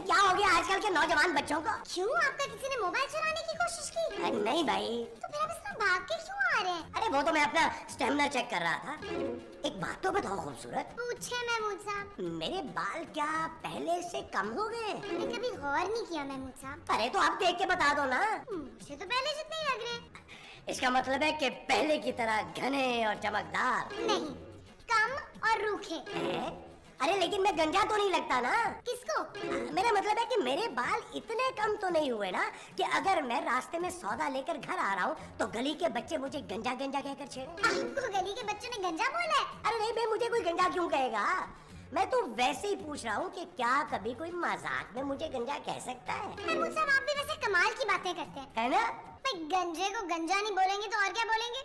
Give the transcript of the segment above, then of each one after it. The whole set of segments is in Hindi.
क्या हो गया आजकल के नौजवान बच्चों को? क्यों, आपका किसी ने मोबाइल चलाने की कोशिश की? अरे नहीं भाई। तो फिर आप इतना भाग के क्यों आ रहे हैं? अरे वो तो मैं अपना स्टेमिना चेक कर रहा था। एक बात तो बताओ खूबसूरत, पूछे महमूद साहब। मेरे बाल क्या पहले से कम हो गए? मैंने कभी गौर नहीं किया महमूद साहब। अरे तो आप देख के बता दो ना। मुझे तो पहले जितने ही लग रहे हैं। इसका मतलब है कि पहले की तरह घने और चमकदार नहीं, कम और रूखे। अरे लेकिन मैं गंजा तो नहीं लगता ना? किसको? मेरा मतलब है कि मेरे बाल इतने कम तो नहीं हुए ना कि अगर मैं रास्ते में सौदा लेकर घर आ रहा हूँ तो गली के बच्चे मुझे गंजा गंजा कहकर छेड़े। आपको गली के बच्चों ने गंजा बोला है? अरे नहीं बे, मुझे कोई गंजा क्यों कहेगा? मैं तो वैसे ही पूछ रहा हूँ कि क्या कभी कोई मजाक में मुझे गंजा कह सकता है? महमूद साहब, आप भी वैसे कमाल की बातें करते हैं, है ना? भाई गंजे को गंजा नहीं बोलेंगे तो और क्या बोलेंगे?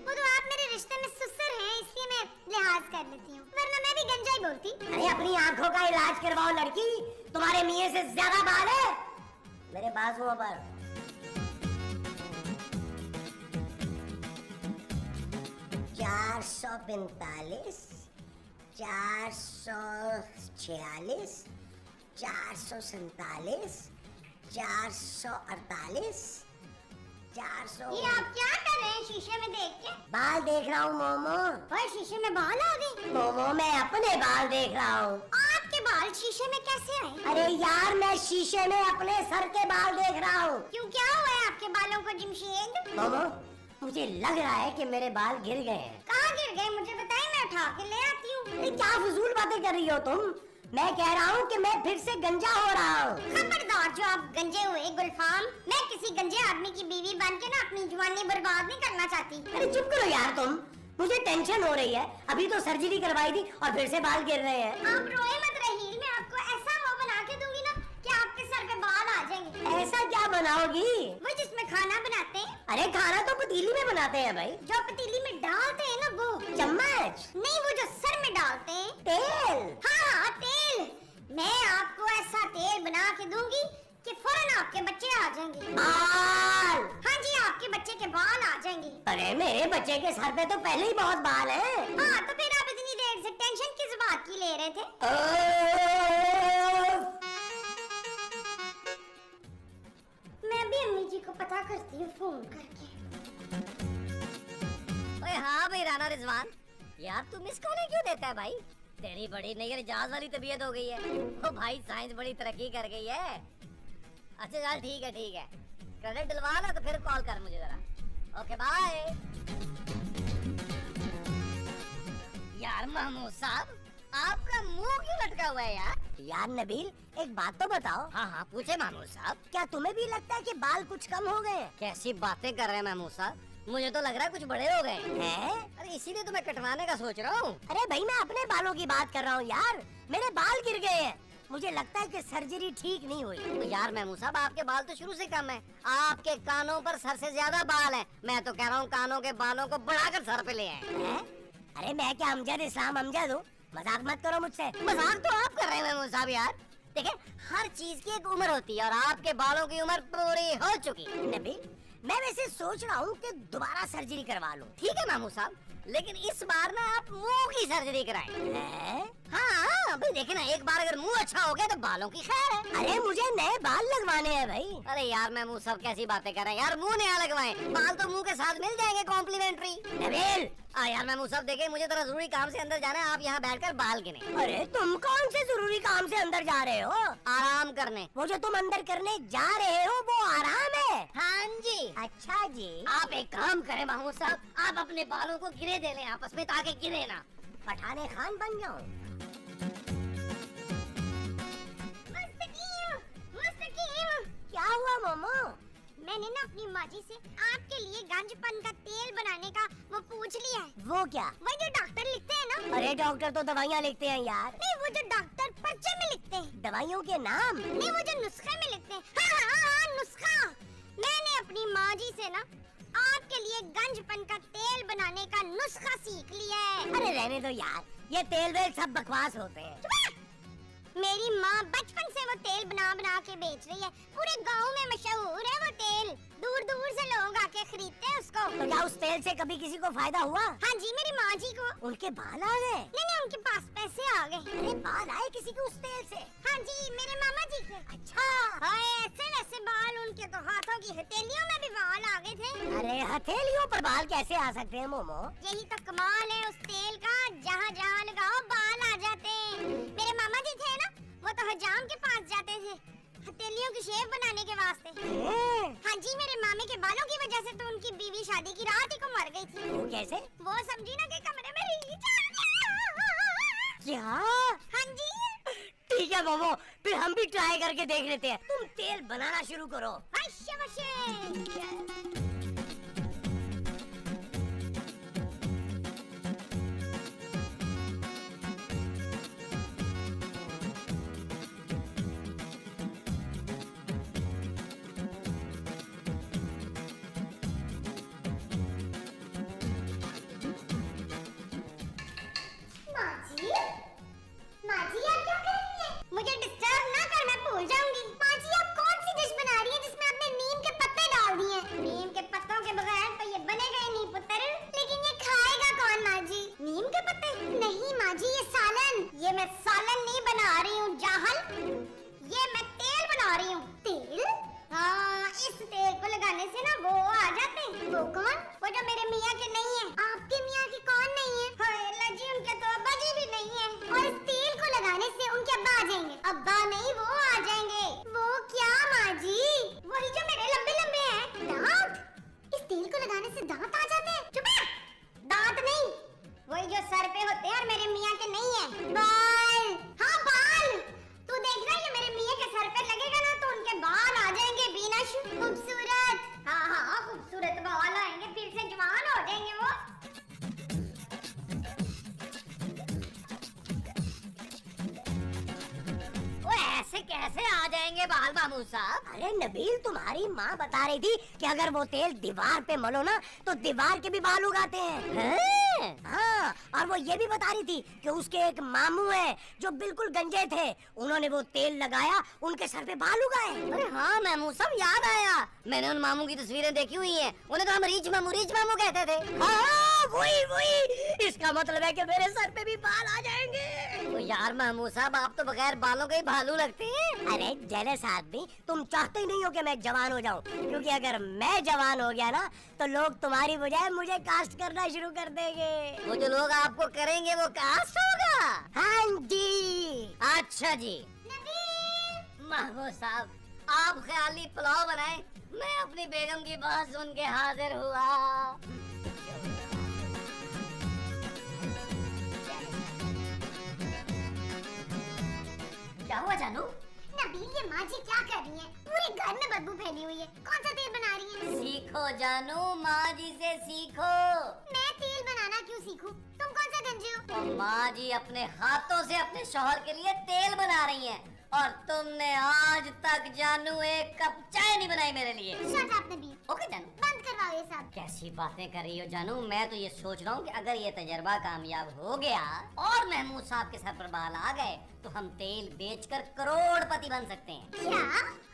वो तो आप मेरे रिश्ते में सुसर हैं, इसलिए मैं लिहाज कर लेती हूँ, वरना मैं भी गंजा ही बोलती। अरे अपनी आंखों का इलाज करवाओ लड़की, तुम्हारे मियाँ से ज्यादा बाल है मेरे बाजुओं पर। 445, 446, 447, 448, 400। ये आप क्या कर रहे हैं शीशे में देख के? बाल देख रहा हूँ मोमो। और शीशे में बाल आ गए? मोमो मैं अपने बाल देख रहा हूँ। आपके बाल शीशे में कैसे आए? अरे यार मैं शीशे में अपने सर के बाल देख रहा हूँ। क्यों, क्या हुआ है आपके बालों को जमशेद? मोमो मुझे लग रहा है कि मेरे बाल गिर गए हैं। कहाँ गिर गए मुझे बताइए, मैं उठा के ले आती हूँ। क्या फजूल बातें कर रही हो तुम? मैं कह रहा हूँ कि मैं फिर से गंजा हो रहा हूँ। खबरदार जो आप गंजे हुए गुलफाम, मैं किसी गंजे आदमी की बीवी बन के ना अपनी जवानी बर्बाद नहीं करना चाहती। अरे चुप करो यार तुम, मुझे टेंशन हो रही है। अभी तो सर्जरी करवाई थी और फिर से बाल गिर रहे हैं। आप रोए मत रहील, मैं आपको ऐसा वो बना के दूंगी ना कि आपके सर पे बाल आ जाएंगे। ऐसा क्या बनाओगी? वो जिसमें खाना बनाते हैं। अरे खाना तो पतीली में बनाते हैं भाई। जो पतीली में डालते हैं ना वो। चम्मच नहीं, वो जो सर में डालते हैं। तेल। हाँ तेल, मैं आपको ऐसा तेल बना के दूंगी कि फौरन आपके बच्चे आ जाएंगे। बाल? हाँ जी, आपके बच्चे के बाल आ जाएंगे। अरे मेरे बच्चे के सर पे तो पहले ही बहुत बाल हैं। हाँ तो फिर आप इतनी देर से टेंशन किस बात की ले रहे थे? मैं भी अम्मी जी को पता करती हूँ फोन करके। ओए हाँ भाई राणा रिजवान, यार तू मिस कॉल क्यों देता है भाई? तेरी बड़ी नई जहाज वाली तबीयत हो गई है। ओ भाई साइंस बड़ी तरक्की कर गई है। अच्छा चल ठीक है क्रेडिट दिलवा ना तो फिर कॉल कर मुझे जरा। Okay bye. यार महमूद साहब, आपका मुंह क्यों लटका हुआ है यार? यार नबील एक बात तो बताओ। हाँ पूछे महमूद साहब। क्या तुम्हें भी लगता है कि बाल कुछ कम हो गए? कैसी बातें कर रहे हैं महमूद साहब, मुझे तो लग रहा है कुछ बड़े हो गए हैं। अरे इसीलिए तो मैं कटवाने का सोच रहा हूँ। अरे भाई मैं अपने बालों की बात कर रहा हूँ यार, मेरे बाल गिर गए हैं। मुझे लगता है कि सर्जरी ठीक नहीं हुई। तो यार महमूद साहब, आपके बाल तो शुरू से कम है। आपके कानों पर सर से ज्यादा बाल है। मैं तो कह रहा हूँ कानों के बालों को बढ़ाकर सर पे ले आए। अरे मैं क्या अमजद इस्लाम अमजद हूँ? मजाक मत करो मुझसे। मजाक तो आप कर रहे हैं महमूद साहब यार। देखिए हर चीज की एक उम्र होती है और आपके बालों की उम्र पूरी हो चुकी। नबील मैं वैसे सोच रहा हूँ कि दोबारा सर्जरी करवा लूं। ठीक है महमूद साहब, लेकिन इस बार ना आप मुंह की सर्जरी कराएं। हाँ भाई देखे ना, एक बार अगर मुंह अच्छा हो गया तो बालों की खैर है। अरे मुझे नए बाल लगवाने हैं भाई। अरे यार महमूद साहब कैसी बातें कर रहे हैं यार, मुंह नया लगवाएं, बाल तो मुंह के साथ मिल जाएंगे कॉम्प्लीमेंट्री। नबील यार महमूद साहब देखिए, मुझे जरा जरूरी काम से अंदर जाना है, आप यहाँ बैठकर बाल गिने। अरे तुम कौन से जरूरी काम से अंदर जा रहे हो? आराम करने। वो जो तुम अंदर करने जा रहे हो वो आराम है? हाँ जी। अच्छा जी। आप एक काम करें महमूद साहब, आप अपने बालों को गिरे दे लें आपस में ताकि गिरे ना। पठाने खान बन जाऊं? क्या हुआ मोमो? मैंने ना अपनी माँ जी से आपके लिए गंजपन का तेल बनाने का वो पूछ लिया है। वो क्या? वो जो डॉक्टर लिखते हैं ना। अरे डॉक्टर तो दवाइयाँ लिखते हैं यार। नहीं, वो जो डॉक्टर पर्चे में लिखते हैं। दवाइयों के नाम? नहीं, वो जो नुस्खे में लिखते हैं। हाँ, नुस्खा। मैंने अपनी माँ जी से ना आपके लिए गंजपन का तेल बनाने का नुस्खा सीख लिया है। अरे रहने दो यार, ये तेल वेल सब बकवास होते हैं। मेरी माँ बचपन से वो तेल बना बना के बेच रही है, पूरे गांव में मशहूर है वो तेल, दूर दूर से लोग आके खरीदते हैं उसको। तो क्या उस तेल से कभी किसी को फायदा हुआ? हाँ जी, मेरी माँ जी को। उनके बाल आ गए? नहीं, उनके पास पैसे आ गए। अरे बाल आए किसी के उस तेल से? हाँ जी, मेरे मामा जी के। अच्छा। हाय, ऐसे वैसे बाल, उनके तो हाथों की हथेलियों में भी बाल आ गए थे। अरे हथेलियों पर बाल कैसे आ सकते हैं मोमो? यही तो कमाल है उस तेल का, जहाँ जहाँ लगाओ बाल आ जाते हैं। मेरे मामा जी थे ना, वो तो हजाम के पास जाते थे हथेलियों की शेप बनाने के वास्ते। हाँ जी, मेरे मामे के बालों की वजह से तो उनकी बीवी शादी की रात ही को मर गई थी। वो कैसे? वो समझी ना कि कमरे में रीछ आ गया। क्या? हाँ जी। ठीक है मोमो, फिर हम भी ट्राई करके देख लेते हैं। तुम तेल बनाना शुरू करो। अश्य वश्य। माँ जी, आप क्या कर रही हैं? मुझे डिस्टर्ब ना कर, मैं भूल जाऊंगी। माँ जी, आप कौन सी डिश बना रही हैं जिसमें आपने नीम के पत्ते डाल दिए? नीम के पत्तों के बगैर तो ये बनेगा ही नहीं पुत्र। लेकिन ये खाएगा कौन माँ जी? नीम के पत्ते? नहीं माँ जी, ये सालन। ये मैं सालन नहीं बना रही हूँ जाहल, ये मैं तेल बना रही हूँ। तेल? हाँ, इस तेल को लगाने से ना वो आ जाते हैं। वो कौन? वो जो मेरे मियाँ के नहीं है। आपके मियाँ के कौन नहीं है? हाय अल्लाह जी, उनके तो अब्बा जी भी नहीं है। और इस तेल को लगाने से उनके अब्बा आ जाएंगे। अब्बा नहीं, वो आ जाएंगे। वो क्या माँ जी? वही जो मेरे लंबे लंबे हैं दांत। इस तेल को लगाने से दांत आ जाते हैं? चुप है, दांत नहीं, वही जो सर पे होते हैं और मेरे मियाँ के नहीं है। बाल। हाँ बाल, तू देख रहा है, ये मेरे मियाँ के सर पे लगेगा ना तो उनके बाल आ जाएंगे बीनश। खूबसूरत। हाँ, खूबसूरत बाल आएंगे, फिर से जवान हो जाएंगे वो। ऐसे कैसे आ जाएंगे बाल मामू साहब? अरे नबील, तुम्हारी माँ बता रही थी कि अगर वो तेल दीवार पे मलो ना तो दीवार के भी बाल उगाते हैं। हाँ, और वो ये भी बता रही थी कि उसके एक मामू है जो बिल्कुल गंजे थे, उन्होंने वो तेल लगाया, उनके सर पे बाल उगाए। अरे हाँ मामू साहब, याद आया, मैंने उन मामू की तस्वीरें देखी हुई हैं। उन्हें तो हम रीच मामू कहते थे। हाँ, वही। इसका मतलब है कि मेरे सर पे भी बाल आ जाएंगे। तो यार मामू साहब, आप तो बगैर बालों के ही भालू लगते हैं। अरे जेलस आदमी, तुम चाहते ही नहीं हो कि मैं जवान हो जाऊं, क्योंकि अगर मैं जवान हो गया ना तो लोग तुम्हारी बजाय मुझे कास्ट करना शुरू कर देंगे। वो जो लोग आपको करेंगे वो कास्ट होगा? हाँ जी। अच्छा जी। मामू साहब, आप ख्याली पुलाव बनाएं, मैं अपनी बेगम की बात सुन के हाजिर हुआ। क्या हुआ जानू? नबील, ये माँ जी क्या कर रही हैं? पूरे घर में बदबू फैली हुई है। कौन सा तेल बना रही हैं? सीखो जानू, माँ जी से सीखो। मैं तेल बनाना क्यों सीखूं? तुम कौन सा गंजे हो? और माँ जी अपने हाथों से अपने शौहर के लिए तेल बना रही हैं, और तुमने आज तक जानू एक कप चाय नहीं बनाई मेरे लिए। Shut up Nabeel. ओके जानू, बंद करवाओ ये सब। कैसी बातें कर रही हो जानू? मैं तो ये सोच रहा हूँ कि अगर ये तजर्बा कामयाब हो गया और महमूद साहब के सर पर बाल आ गए तो हम तेल बेचकर करोड़पति बन सकते हैं। क्या?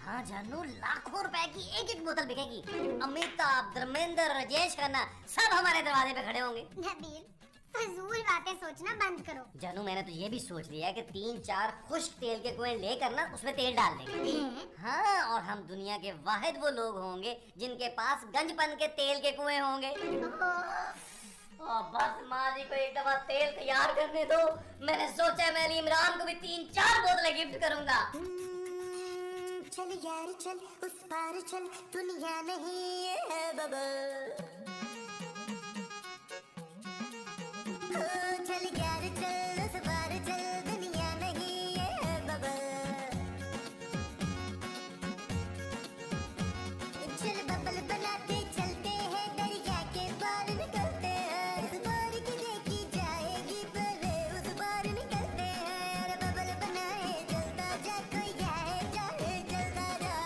हाँ जानू, लाखों रुपए की एक एक बोतल बिकेगी। अमिताभ, धर्मेंद्र, राजेश खन्ना सब हमारे दरवाजे पे खड़े होंगे। नबील, फजूल बातें सोचना बंद करो। जानू, मैंने तो ये भी सोच लिया है कि 3-4 खुश्क तेल के कुएं लेकर ना उसमें तेल डाल देंगे। हाँ, और हम दुनिया के वाहिद वो लोग होंगे जिनके पास गंजपन के तेल के कुएं होंगे। और बस माँ जी को एक दफा तेल तैयार करने दो, मैंने सोचा मैं अली इमरान को भी 3-4 बोतलें गिफ्ट करूंगा। चल यार चल, उस पार चल, दुनिया नहीं है बबल। चल यार चल, उस पार चल, दुनिया नहीं है बबल। चल बबल बनाते चलते हैं, दरिया के पार निकलते हैं। उस पार की देखी जाएगी पहले, उस पार निकलते हैं। अरे बबल बनाए जलता जा, कोई जाए चाहे जलता जा।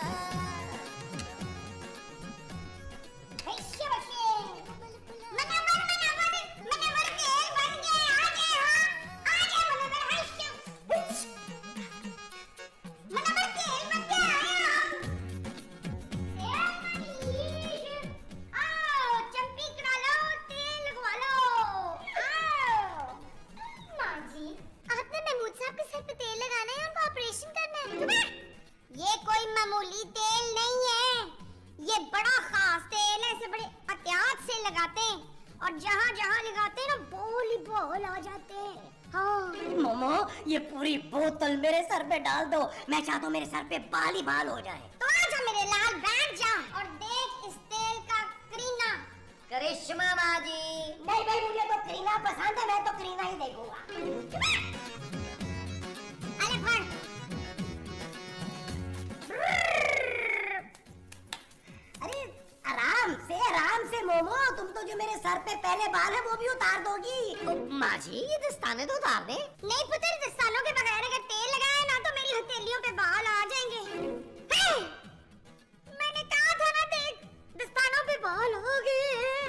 हे शिव मामूली तेल नहीं है, ये बड़ा खास तेल है। इसे बड़े एहतियात से लगाते हैं और जहाँ जहाँ लगाते हैं ना बोल ही बोल आ जाते हैं। हाँ मोमो, ये पूरी बोतल मेरे सर पे डाल दो। मैं चाहता हूँ मेरे सर पे बाल ही बाल हो जाए। तो आजा मेरे लाल, बैठ जा और देख इस तेल का करीना। करिश्मा बाजी। नहीं भाई, मुझे तो करीना पसंद है, मैं तो करीना ही देखूंगा। अरे फड़। अरे आराम से मोमो, तुम तो जो मेरे सर पे पहले बाल है वो भी उतार दोगी। माँ जी ये दस्ताने तो उतार दे। नहीं पुत्र, दस्तानों के बगैर अगर तेल लगाया ना तो मेरी हथेलियों पे बाल आ जाएंगे। मैंने कहा था ना, देख दस्तानों पे बाल हो गए।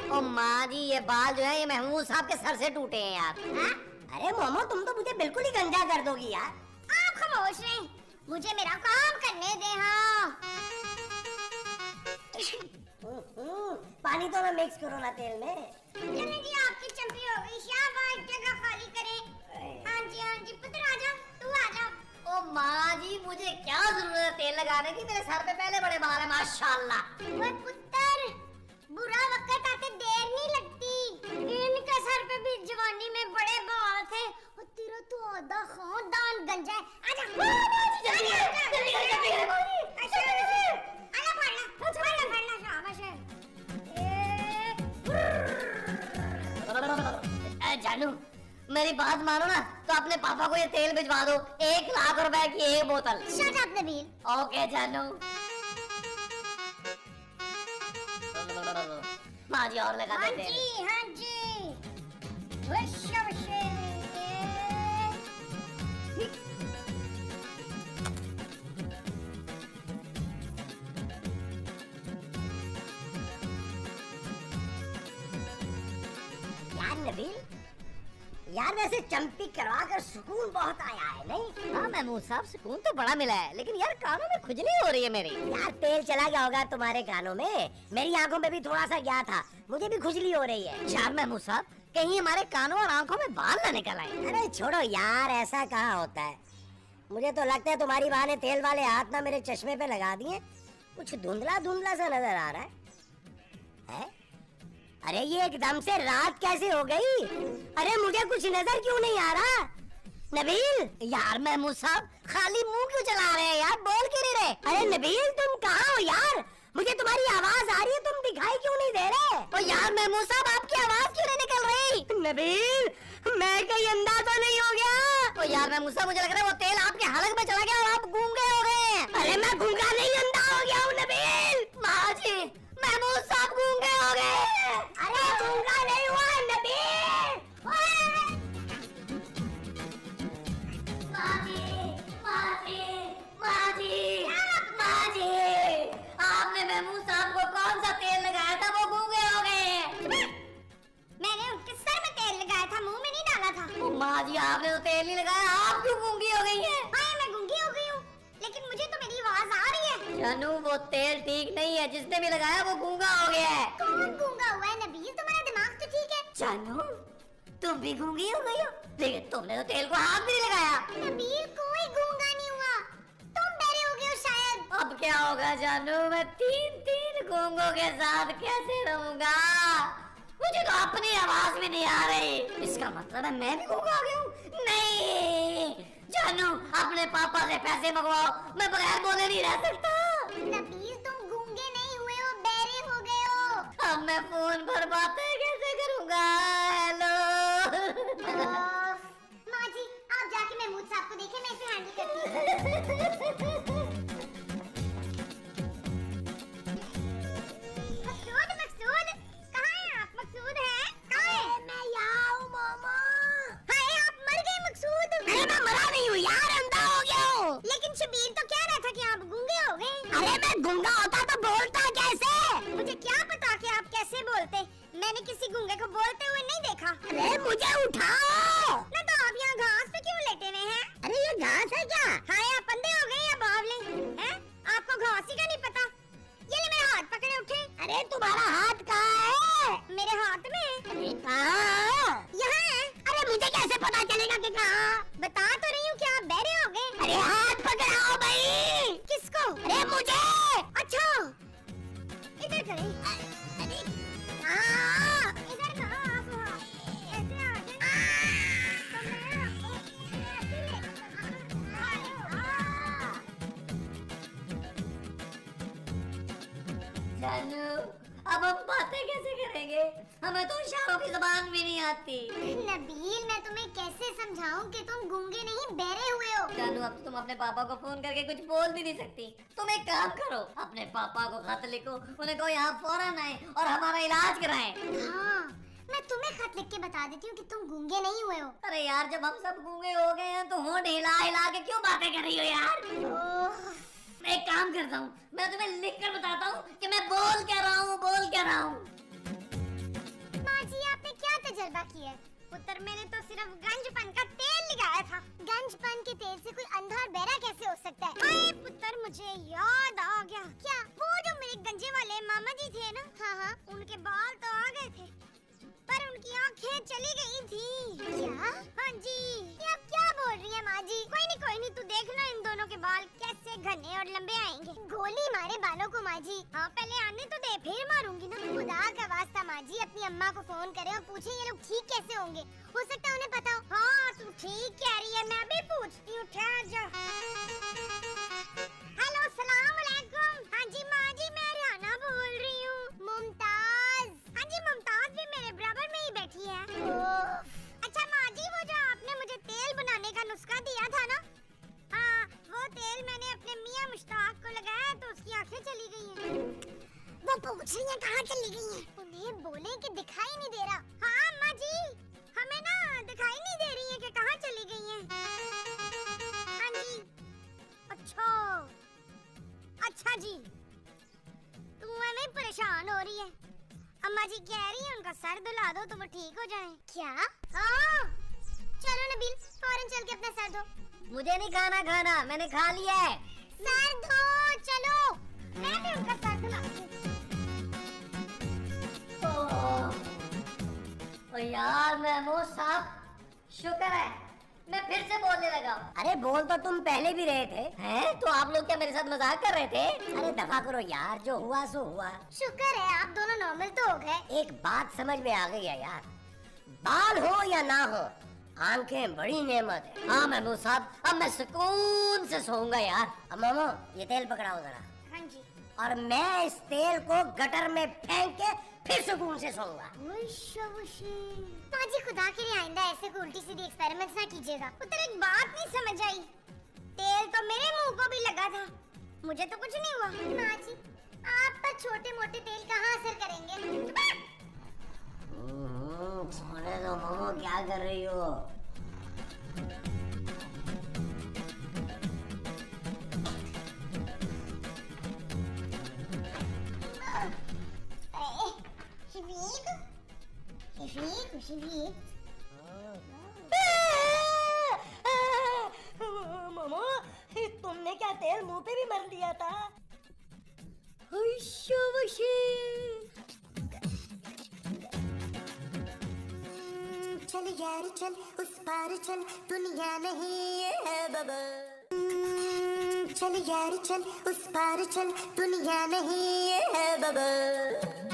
ओ माँ जी ये बाल जो है ये महमूद साहब के सर से टूटे हैं यार। हाँ? अरे मोमो, तुम तो मुझे बिल्कुल ही गंजा कर दोगी यार। आप खामोश रहे, मुझे मेरा काम करने दे। हाँ पानी तो ना मिक्स करो ना तेल में। चलें जी, आपकी चंपी हो गई। शाबाश, जगह खाली करें। हाँ जी पुत्र आजा, तू आजा। ओ माँ जी मुझे क्या जरूरत है तेल लगाने की, मेरे सर पे पहले बड़े बाल है माशाल्लाह। ओए पुत्र, बुरा वक्त आते देर नहीं लगती। इनके सर पे भी जवानी में बड़े बाल थे और तेरा तो आधा खानदान गंजा है। आजा जल्दी जानू मेरी बात मानो ना तो अपने पापा को ये तेल भिजवा दो, 1 लाख रुपए की 1 बोतल। Shut up Nabeel. ओके जानू। माँ जी और लगा हाँ देते हैं। जी हाँ जी। वश्य वश्य। यार नबील, यार वैसे चंपी करवा कर सुकून बहुत आया है नहीं? हाँ महमूद साहब सुकून तो बड़ा मिला है, लेकिन यार कानों में खुजली हो रही है मेरी। यार तेल चला गया होगा तुम्हारे कानों में, मेरी आंखों में भी थोड़ा सा गया था, मुझे भी खुजली हो रही है। यार महमूद साहब कहीं हमारे कानों और आंखों में बाल न निकल आए। अरे छोड़ो यार, ऐसा कहाँ होता है। मुझे तो लगता है तुम्हारी माँ ने तेल वाले हाथ ना मेरे चश्मे पे लगा दिए, कुछ धुंधला धुंधला सा नजर आ रहा है? अरे ये एकदम से रात कैसे हो गई? अरे मुझे कुछ नजर क्यों नहीं आ रहा? नबील! यार महमूद साहब खाली मुंह क्यों चला रहे हैं यार, बोल क्यों नहीं रहे? अरे नबील तुम कहाँ हो यार? मुझे तुम्हारी आवाज आ रही है, तुम दिखाई क्यों नहीं दे रहे? तो यार महमूद साहब आपकी आवाज क्यों नहीं निकल रही? नबील, मैं कहीं अंधा तो नहीं हो गया? तो यार महमूद साहब मुझे लग रहा है वो तेल आपके हलक में चला गया और आप गूंगे हो गए। अरे मैं गूंगा नहीं, अंधा हो गया हूँ नबील। माँ जी महमूद साहब गूंगे हो गए। अरे गूंगा नहीं हुआ नबील। आपने महमूद साहब को कौन सा तेल लगाया था वो गूंगे हो गए? मैंने उनके सर में तेल लगाया था, मुंह में नहीं डाला था। माँ जी आपने तो तेल नहीं लगाया, आप क्यों गूंगी हो गई हैं? हाँ मैं गूंगी हो गई हूँ, लेकिन मुझे तो मेरी आवाज आ रही है। जानू वो तेल ठीक नहीं है, जिसने भी लगाया वो गूंगा हो गया है। कौन गूंगा हुआ है नबील? तुम्हारा दिमाग तो ठीक है। जानू तुम भी गूंगी हो गई हो, लेकिन तुमने तो तेल को हाथ भी नहीं लगाया। नबील कोई गूंगा नहीं हुआ, तुम डरे हो गए हो शायद। अब क्या होगा जानू, मैं 3 गूंगों के साथ कैसे रहूंगा? मुझे तो अपनी आवाज भी नहीं आ रही। इसका मतलब है मैं भी गूंगा हो गया हूँ? नहीं जानू अपने पापा से पैसे मंगवाओ, मैं बगैर बोले नहीं रह सकता। नबील तुम गूंगे नहीं हुए हो, बहरे हो गए हो। अब मैं फोन पर बातें कैसे करूंगा? हेलो माँ जी आप जाके महमूद साहब को देखें, मैं इसे हैंडल करती हूँ। मकसूद मकसूद कहाँ हैं आप? मकसूद है कहाँ है? मैं यहाँ हूँ मामा। हाय आप मर गए मकसूद। अरे मैं मरा नहीं हूँ यार, अंधा हो गया हूँ। लेकिन शबीर तो कह रहा था कि आप गूंगे हो गए। अरे मैं गूंगा होता तो बोलता कैसे? मुझे क्या पता कि आप कैसे बोलते, मैंने किसी गूंगे को बोलते हुए नहीं देखा। अरे मुझे उठाओ ना तो आप यहाँ घास पे क्यों लेटे हुए हैं? अरे ये घास है क्या? हाय आप अंधे हो गए या बावले हैं? आपको घास ही का नहीं पता? ये ले मेरा हाथ पकड़े उठे। अरे तुम्हारा हाथ कहाँ है? मेरे हाथ में अरे कहाँ? यहाँ है। अरे मुझे कैसे पता चलेगा कि कहाँ? बता तो रही हूँ कि आप बहरे हो गए। अरे हाथ पकड़ाओ भाई। किसको? अरे मुझे करें? इधर कहाँ आप हो? ऐसे आ जाए। तो मैं आपको ऐसे जानू, अब हम बातें कैसे करेंगे? हमें तो इशारों की जुबान भी नहीं आती। नबील, मैं तुम्हें कैसे समझाऊं कि तुम गूंगे नहीं बहरे हुए हो? जानू, अब तुम अपने पापा को फोन करके कुछ बोल भी नहीं सकती। तुम एक काम करो, अपने पापा को खत लिखो, उन्हें कहो यहाँ फौरन आए और हमारा इलाज कराएं। हाँ, मैं तुम्हें खत लिख के बता देती हूँ कि तुम गूंगे नहीं हुए हो। अरे यार, जब हम सब गूंगे हो गए हैं तो होंठ हिला हिला के क्यों बातें कर रही हो यार? ओह, मैं एक काम करता हूँ, मैं तुम्हें लिख कर बताता हूँ कि मैं बोल क्या रहा हूँ, बोल क्या रहा हूँ। माँ जी, आपने क्या तजुर्बा किया है? पुत्र, मैंने तो सिर्फ गंजपन का तेल लगाया था। गंजपन के तेल से कोई अंधा और बहरा कैसे हो सकता है? अरे पुत्र, मुझे याद आ गया। क्या? वो जो मेरे गंजे वाले मामा जी थे ना? हाँ हाँ, उनके बाल तो आ गए थे, पर उनकी आंखें चली गई थी। क्या? हाँ जी। ये आप क्या बोल रही है माँ जी? कोई नहीं, तू देखना इन दोनों के बाल कैसे घने और लंबे आएंगे। गोली मारे बालों को माँ जी। हाँ, पहले आने तो दे, फिर मारूंगी ना। खुदा का वास्ता माँ जी, अपनी अम्मा को फोन करे और पूछे ये लोग ठीक कैसे होंगे। हो सकता है उन्हें पता हो। हाँ, तू ठीक कह रही है, मैं भी पूछती हूँ। ठहर जा। हेलो, सलाम अलैकुम। हाँ जी माँ जी, मैं रिहाना बोल रही हूँ। मुमताज। हाँ जी, मुमताज भी मेरे बराबर में ही बैठी है। अच्छा माँ जी, वो जो आपने मुझे तेल बनाने का नुस्खा दिया था ना, हाँ, वो तेल मैंने अपने मियाँ मुश्ताक को लगाया तो उसकी आंखें चली गई हैं। वो पूछ रही हैं कहाँ चली गई हैं? उन्हें बोले कि दिखाई नहीं दे रहा। हाँ अम्मा जी, हमें ना दिखाई नहीं दे रही है कि कहाँ चली गई हैं। हाँ जी। अच्छा, अच्छा जी, तू हमें परेशान हो रही है। अम्मा जी कह रही है उनका सर दुला दो तो वो ठीक हो जाए। क्या? हाँ, चलो नबील, फौरन चल के अपना सर धो। मुझे नहीं खाना, मैंने खा लिया है। सर धो, चलो, मैं भी उनका सर धुलाती हूँ। ओ यार महमूद साहब, शुक्र है मैं फिर से बोलने लगा। अरे बोल तो तुम पहले भी रहे थे। हैं? तो आप लोग क्या मेरे साथ मजाक कर रहे थे? अरे दफा करो यार, जो हुआ सो हुआ। शुक्र है आप दोनों नॉर्मल तो हो गए। एक बात समझ में आ गई है यार, बाल हो या ना हो, आंखें बड़ी नेमत है। हाँ महमूद साहब, अब मैं सुकून से सोऊंगा यार। अब मामो, ये तेल पकड़ाओ जरा, हाँ जी। और मैं इस तेल को गटर में फेंक के फिर सुकून से सोऊंगा। माजी, खुदा के लिए आइंदा ऐसे कोई उल्टी सीधी एक्सपेरिमेंट्स ना कीजिएगा। उधर एक बात नहीं समझ आई, तेल तो मेरे मुंह को भी लगा था, मुझे तो कुछ नहीं हुआ। माजी, आप पर छोटे मोटे तेल कहाँ असर करेंगे? सोने दो मामो, क्या कर रही हो? मामो, तुमने क्या तेल मुंह पे भी मर लिया था? चल यार चल, उस पार चल, दुनिया नहीं ये है बबल। चल यार चल, उस पार चल, दुनिया नहीं ये है बबल।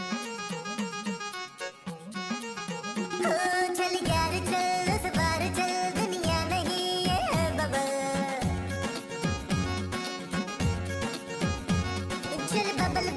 चल यार चल, उस पार चल, दुनिया नहीं ये है बबल। चल बबल